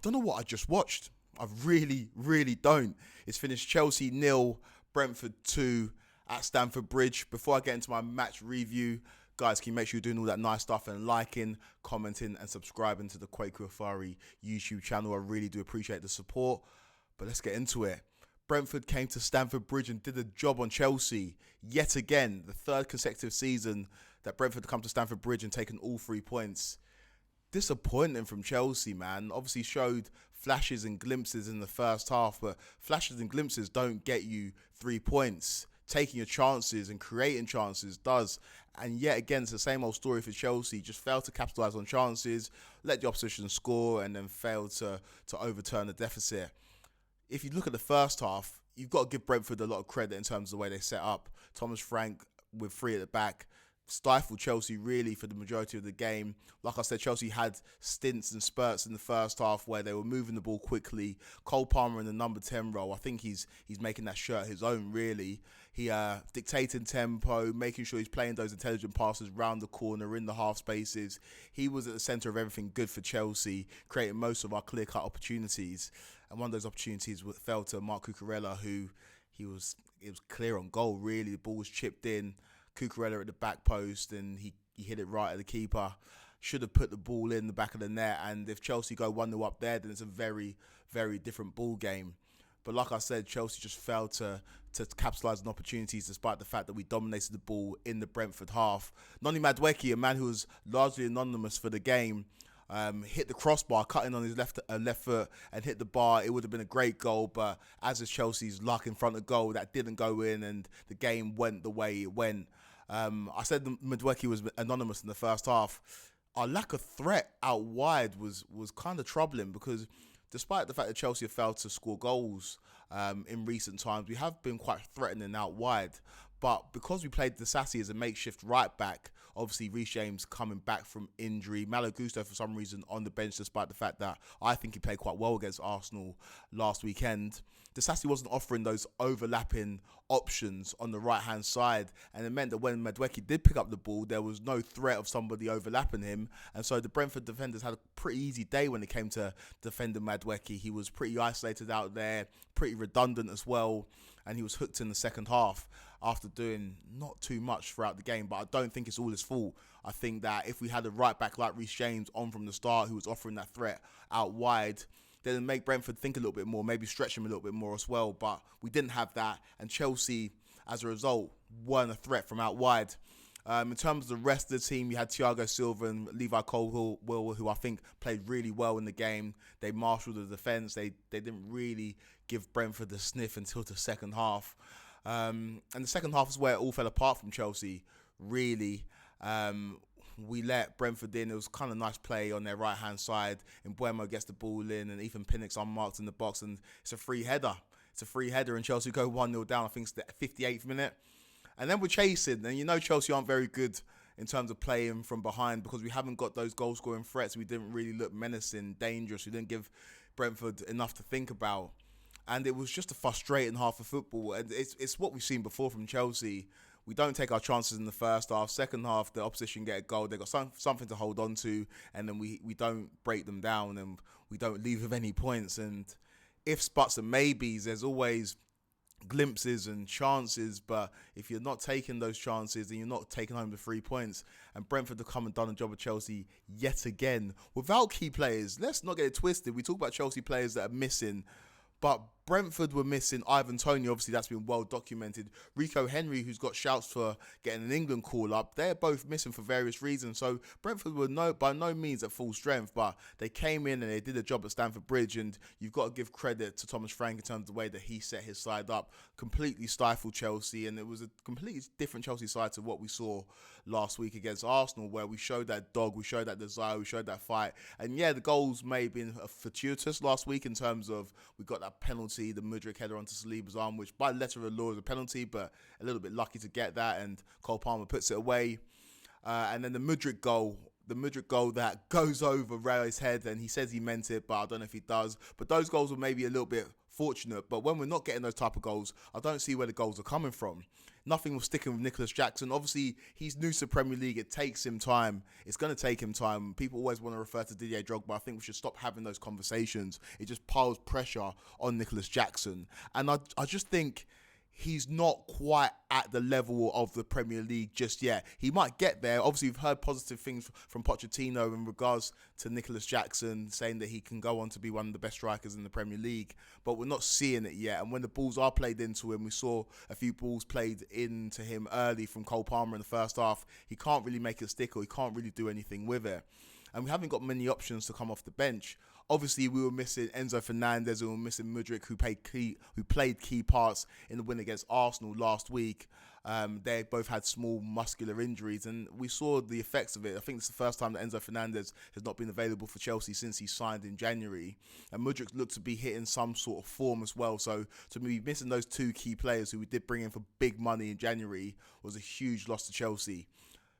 don't know what I just watched. I really, really don't. It's finished Chelsea 0, Brentford 2 at Stamford Bridge. Before I get into my match review, guys, can you make sure you're doing all that nice stuff and liking, commenting and subscribing to the Kweku Afari YouTube channel. I really do appreciate the support. But let's get into it. Brentford came to Stamford Bridge and did a job on Chelsea. Yet again, the third consecutive season that Brentford come to Stamford Bridge and taken all 3 points. Disappointing from Chelsea, man. Obviously showed flashes and glimpses in the first half, but flashes and glimpses don't get you 3 points. Taking your chances and creating chances does. And yet again, it's the same old story for Chelsea. Just failed to capitalise on chances, let the opposition score, and then failed to overturn the deficit. If you look at the first half, you've got to give Brentford a lot of credit in terms of the way they set up. Thomas Frank with 3 at the back stifled Chelsea really for the majority of the game. Like I said, Chelsea had stints and spurts in the first half where they were moving the ball quickly. Cole Palmer in the number 10 role, I think he's making that shirt his own really. He dictating tempo, making sure he's playing those intelligent passes round the corner in the half spaces. He was at the centre of everything good for Chelsea, creating most of our clear-cut opportunities. And one of those opportunities fell to Marc Cucurella, who it was clear on goal really. The ball was chipped in. Cucurella at the back post and he hit it right at the keeper. Should have put the ball in the back of the net, and if Chelsea go 1-0 up there, then it's a very, very different ball game. But like I said, Chelsea just failed to capitalise on opportunities despite the fact that we dominated the ball in the Brentford half. Noni Madueke, a man who was largely anonymous for the game, hit the crossbar, cutting on his left foot and hit the bar. It would have been a great goal, but as is Chelsea's luck in front of goal, that didn't go in and the game went the way it went. I said Madueke was anonymous in the first half. Our lack of threat out wide was kind of troubling because despite the fact that Chelsea have failed to score goals in recent times, we have been quite threatening out wide. But because we played Disasi as a makeshift right back, obviously Reece James coming back from injury, Malo Gusto for some reason on the bench despite the fact that I think he played quite well against Arsenal last weekend. Disasi wasn't offering those overlapping options on the right-hand side, and it meant that when Madueke did pick up the ball, there was no threat of somebody overlapping him, and so the Brentford defenders had a pretty easy day when it came to defending Madueke. He was pretty isolated out there, pretty redundant as well, and he was hooked in the second half after doing not too much throughout the game. But I don't think it's all his fault. I think that if we had a right back like Reece James on from the start who was offering that threat out wide, then it'd make Brentford think a little bit more, maybe stretch him a little bit more as well. But we didn't have that, and Chelsea, as a result, weren't a threat from out wide. In terms of the rest of the team, you had Thiago Silva and Levi Colwill, who I think played really well in the game. They marshalled the defence. They didn't really give Brentford the sniff until the second half. And the second half is where it all fell apart from Chelsea, really. We let Brentford in. It was kind of nice play on their right-hand side. And Mbeumo gets the ball in, and Ethan Pinnock's unmarked in the box, and it's a free header. And Chelsea go 1-0 down. I think it's the 58th minute. And then we're chasing, and you know Chelsea aren't very good in terms of playing from behind because we haven't got those goal-scoring threats. We didn't really look menacing, dangerous. We didn't give Brentford enough to think about. And it was just a frustrating half of football. And it's what we've seen before from Chelsea. We don't take our chances in the first half. Second half, the opposition get a goal. They've got something to hold on to, and then we don't break them down, and we don't leave with any points. And ifs, buts, and maybes, there's always glimpses and chances, but if you're not taking those chances, then you're not taking home the 3 points. And Brentford have come and done a job of Chelsea yet again without key players. Let's not get it twisted. We talk about Chelsea players that are missing, but Brentford were missing Ivan Toney. Obviously, that's been well documented. Rico Henry, who's got shouts for getting an England call up, they're both missing for various reasons. So Brentford were by no means at full strength, but they came in and they did a job at Stamford Bridge. And you've got to give credit to Thomas Frank in terms of the way that he set his side up, completely stifled Chelsea. And it was a completely different Chelsea side to what we saw last week against Arsenal, where we showed that dog, we showed that desire, we showed that fight. And yeah, the goals may have been fortuitous last week in terms of we got that penalty, the Mudryk header onto Saliba's arm, which by letter of law is a penalty, but a little bit lucky to get that, and Cole Palmer puts it away. And then the Mudryk goal, the Mudryk goal that goes over Rayo's head, and he says he meant it, but I don't know if he does. But those goals were maybe a little bit fortunate. But when we're not getting those type of goals, I don't see where the goals are coming from. Nothing was sticking with Nicholas Jackson. Obviously, he's new to the Premier League. It takes him time. It's going to take him time. People always want to refer to Didier Drogba. I think we should stop having those conversations. It just piles pressure on Nicholas Jackson. And I just think he's not quite at the level of the Premier League just yet. He might get there. Obviously, we've heard positive things from Pochettino in regards to Nicholas Jackson, saying that he can go on to be one of the best strikers in the Premier League, but we're not seeing it yet. And when the balls are played into him, we saw a few balls played into him early from Cole Palmer in the first half. He can't really make it stick, or he can't really do anything with it. And we haven't got many options to come off the bench. Obviously, we were missing Enzo Fernandez, and we were missing Mudryk, who played key parts in the win against Arsenal last week. They both had small muscular injuries, and we saw the effects of it. I think it's the first time that Enzo Fernandez has not been available for Chelsea since he signed in January. And Mudryk looked to be hitting some sort of form as well. So to me, missing those two key players who we did bring in for big money in January was a huge loss to Chelsea.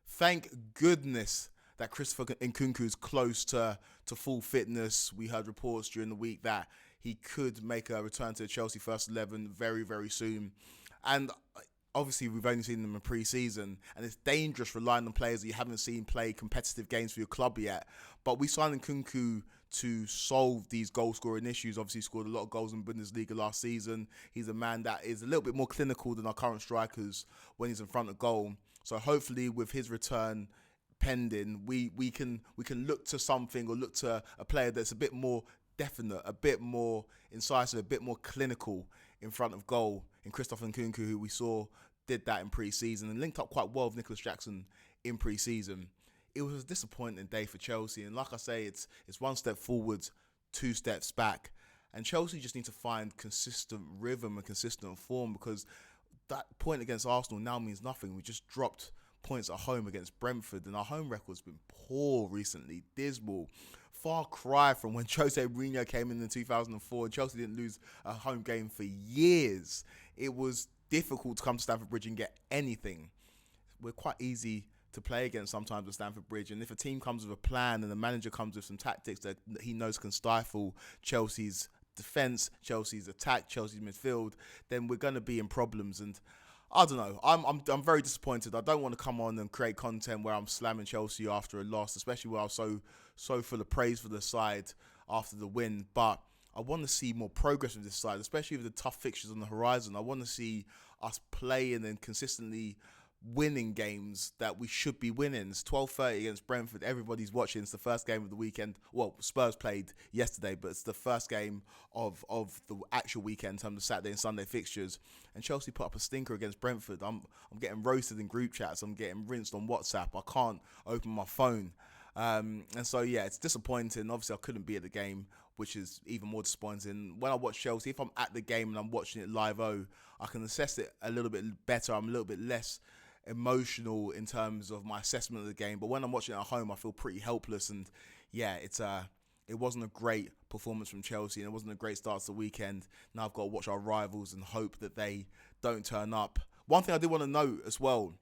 Thank goodness that Christopher Nkunku is close to full fitness. We heard reports during the week that he could make a return to the Chelsea first 11 very, very soon. And obviously, we've only seen them in pre-season, and it's dangerous relying on players that you haven't seen play competitive games for your club yet. But we signed Nkunku to solve these goal-scoring issues. Obviously, he scored a lot of goals in Bundesliga last season. He's a man that is a little bit more clinical than our current strikers when he's in front of goal. So hopefully, with his return pending, we can look to something, or look to a player that's a bit more definite, a bit more incisive, a bit more clinical in front of goal in Christopher Nkunku, who we saw did that in pre-season and linked up quite well with Nicholas Jackson in pre-season. It was a disappointing day for Chelsea, and like I say, it's one step forward, two steps back, and Chelsea just need to find consistent rhythm and consistent form, because that point against Arsenal now means nothing. We just dropped points at home against Brentford, and our home record's been poor recently, dismal. Far cry from when Jose Mourinho came in 2004 and Chelsea didn't lose a home game for years. It was difficult to come to Stamford Bridge and get anything. We're quite easy to play against sometimes at Stamford Bridge, and if a team comes with a plan and the manager comes with some tactics that he knows can stifle Chelsea's defence, Chelsea's attack, Chelsea's midfield, then we're going to be in problems. And I don't know. I'm very disappointed. I don't want to come on and create content where I'm slamming Chelsea after a loss, especially where I was so full of praise for the side after the win. But I want to see more progress with this side, especially with the tough fixtures on the horizon. I want to see us playing and consistently winning games that we should be winning. It's 12:30 against Brentford. Everybody's watching. It's the first game of the weekend. Well, Spurs played yesterday, but it's the first game of the actual weekend in terms of Saturday and Sunday fixtures. And Chelsea put up a stinker against Brentford. I'm getting roasted in group chats. I'm getting rinsed on WhatsApp. I can't open my phone. And so, yeah, it's disappointing. Obviously, I couldn't be at the game, which is even more disappointing. When I watch Chelsea, if I'm at the game and I'm watching it live-o, I can assess it a little bit better. I'm a little bit less emotional in terms of my assessment of the game. But when I'm watching it at home, I feel pretty helpless. And, yeah, it wasn't a great performance from Chelsea, and it wasn't a great start to the weekend. Now I've got to watch our rivals and hope that they don't turn up. One thing I did want to note as well,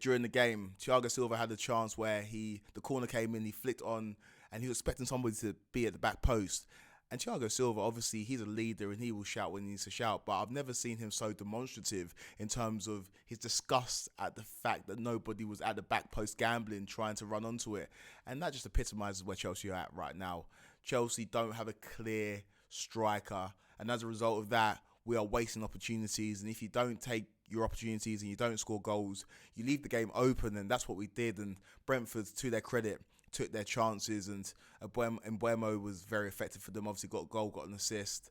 during the game, Thiago Silva had a chance where the corner came in, he flicked on, and he was expecting somebody to be at the back post. And Thiago Silva, obviously, he's a leader and he will shout when he needs to shout, but I've never seen him so demonstrative in terms of his disgust at the fact that nobody was at the back post gambling, trying to run onto it. And that just epitomises where Chelsea are at right now. Chelsea don't have a clear striker, and as a result of that, we are wasting opportunities. And if you don't take your opportunities and you don't score goals, you leave the game open, and that's what we did. And Brentford, to their credit, took their chances, and Mbeumo was very effective for them. Obviously got a goal, got an assist.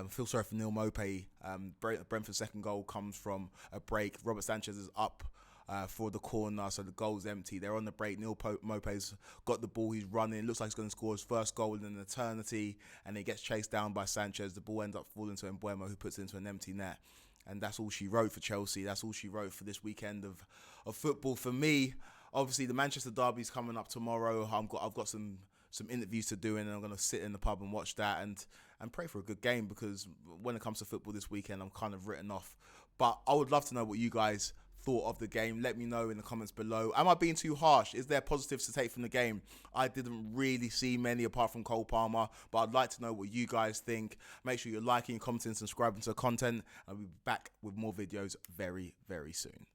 Feel sorry for Neil Mopé. Brentford's second goal comes from a break. Robert Sanchez is up for the corner, so the goal's empty. They're on the break. Neil Mopé's got the ball, he's running. Looks like he's going to score his first goal in an eternity, and he gets chased down by Sanchez. The ball ends up falling to Mbeumo, who puts it into an empty net. And that's all she wrote for Chelsea. That's all she wrote for this weekend of football for me. Obviously, the Manchester derby's coming up tomorrow. I've got some interviews to do, and I'm going to sit in the pub and watch that and pray for a good game, because when it comes to football this weekend, I'm kind of written off. But I would love to know what you guys thought of the game. Let me know in the comments below. Am I being too harsh? Is there positives to take from the game? I didn't really see many apart from Cole Palmer, but I'd like to know what you guys think. Make sure you're liking, commenting, subscribing to the content. I'll be back with more videos very, very soon.